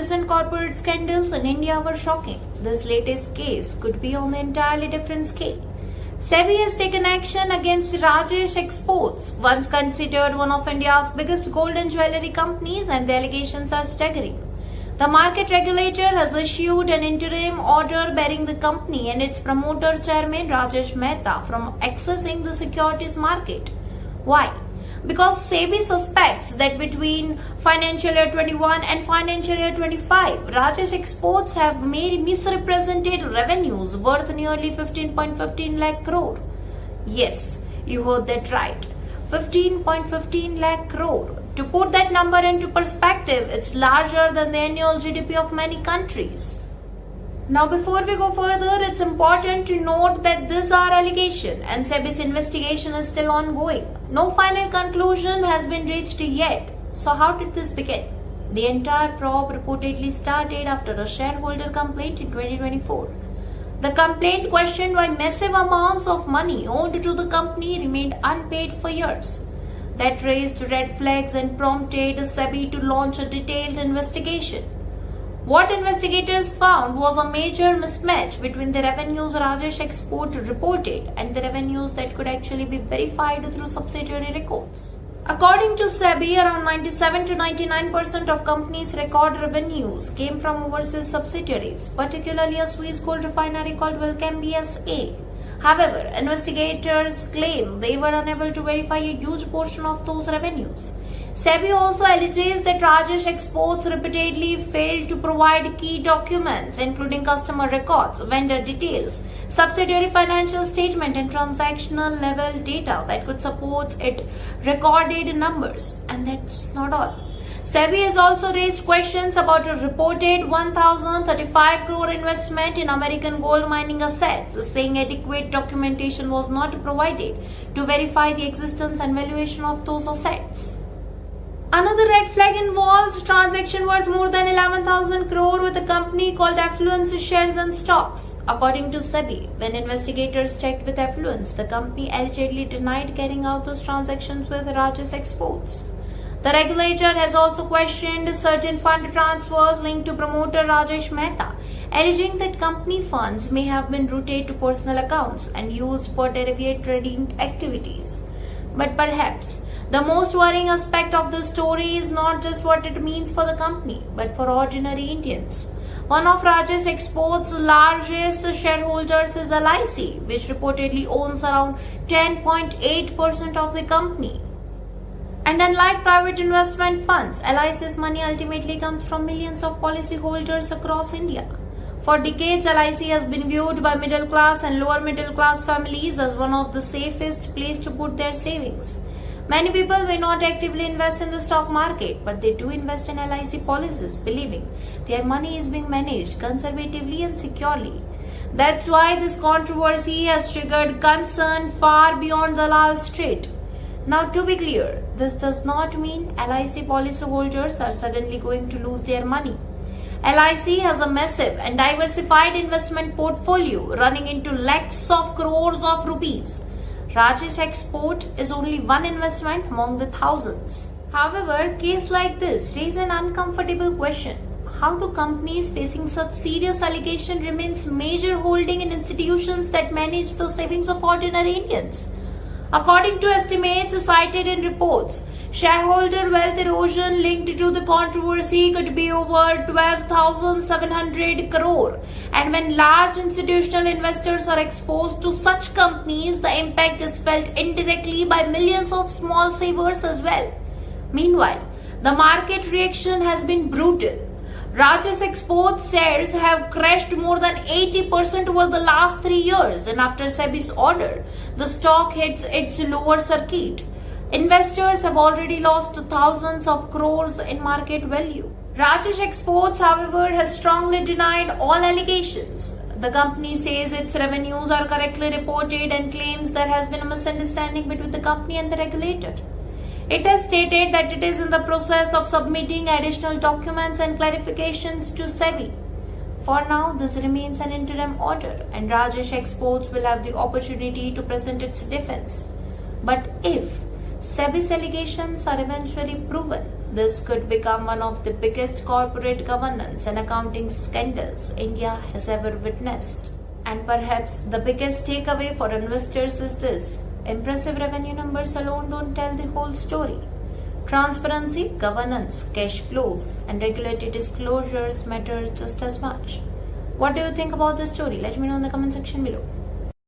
recent corporate scandals in India were shocking, this latest case could be on an entirely different scale. SEBI has taken action against Rajesh Exports, once considered one of India's biggest gold and jewellery companies, and the allegations are staggering. The market regulator has issued an interim order barring the company and its promoter chairman Rajesh Mehta from accessing the securities market. Why? Because SEBI suspects that between financial year 21 and financial year 25, Rajesh Exports have made misrepresented revenues worth nearly 15.15 lakh crore. Yes, you heard that right. 15.15 lakh crore. To put that number into perspective, it's larger than the annual GDP of many countries. Now, before we go further, it's important to note that these are allegations and SEBI's investigation is still ongoing. No final conclusion has been reached yet. So how did this begin? The entire probe reportedly started after a shareholder complaint in 2024. The complaint questioned why massive amounts of money owed to the company remained unpaid for years. That raised red flags and prompted SEBI to launch a detailed investigation. What investigators found was a major mismatch between the revenues Rajesh Export reported and the revenues that could actually be verified through subsidiary records. According to SEBI, around 97 to 99% of companies' record revenues came from overseas subsidiaries, particularly a Swiss gold refinery called Welcome BSA. However, investigators claim they were unable to verify a huge portion of those revenues. SEBI also alleges that Rajesh Exports repeatedly failed to provide key documents including customer records, vendor details, subsidiary financial statement and transactional level data that could support its recorded numbers. And that's not all. SEBI has also raised questions about a reported 1,035 crore investment in American gold mining assets, saying adequate documentation was not provided to verify the existence and valuation of those assets. Another red flag involves transaction worth more than 11,000 crore with a company called Affluence Shares and Stocks. According to SEBI, when investigators checked with Affluence, the company allegedly denied carrying out those transactions with Rajesh Exports. The regulator has also questioned certain fund transfers linked to promoter Rajesh Mehta, alleging that company funds may have been routed to personal accounts and used for derivative trading activities. But perhaps the most worrying aspect of the story is not just what it means for the company, but for ordinary Indians. One of Rajesh Exports' largest shareholders is LIC, which reportedly owns around 10.8% of the company. And unlike private investment funds, LIC's money ultimately comes from millions of policyholders across India. For decades, LIC has been viewed by middle class and lower middle class families as one of the safest places to put their savings. Many people may not actively invest in the stock market, but they do invest in LIC policies, believing their money is being managed conservatively and securely. That's why this controversy has triggered concern far beyond the Lal Street. Now, to be clear, this does not mean LIC policyholders are suddenly going to lose their money. LIC has a massive and diversified investment portfolio running into lakhs of crores of rupees. Rajesh Export is only one investment among the thousands. However, cases like this raise an uncomfortable question. How do companies facing such serious allegations remain major holding in institutions that manage the savings of ordinary Indians? According to estimates cited in reports, shareholder wealth erosion linked to the controversy could be over 12,700 crore. And when large institutional investors are exposed to such companies, the impact is felt indirectly by millions of small savers as well. Meanwhile, the market reaction has been brutal. Rajesh Exports shares have crashed more than 80% over the last 3 years, and after SEBI's order, the stock hits its lower circuit. Investors have already lost thousands of crores in market value. Rajesh Exports, however, has strongly denied all allegations. The company says its revenues are correctly reported and claims there has been a misunderstanding between the company and the regulator. It has stated that it is in the process of submitting additional documents and clarifications to SEBI. For now, this remains an interim order, and Rajesh Exports will have the opportunity to present its defense. But if SEBI's allegations are eventually proven, This could become one of the biggest corporate governance and accounting scandals India has ever witnessed. And perhaps the biggest takeaway for investors is this: impressive revenue numbers alone don't tell the whole story. Transparency, governance, cash flows, and regulatory disclosures matter just as much. What do you think about this story? Let me know in the comment section below.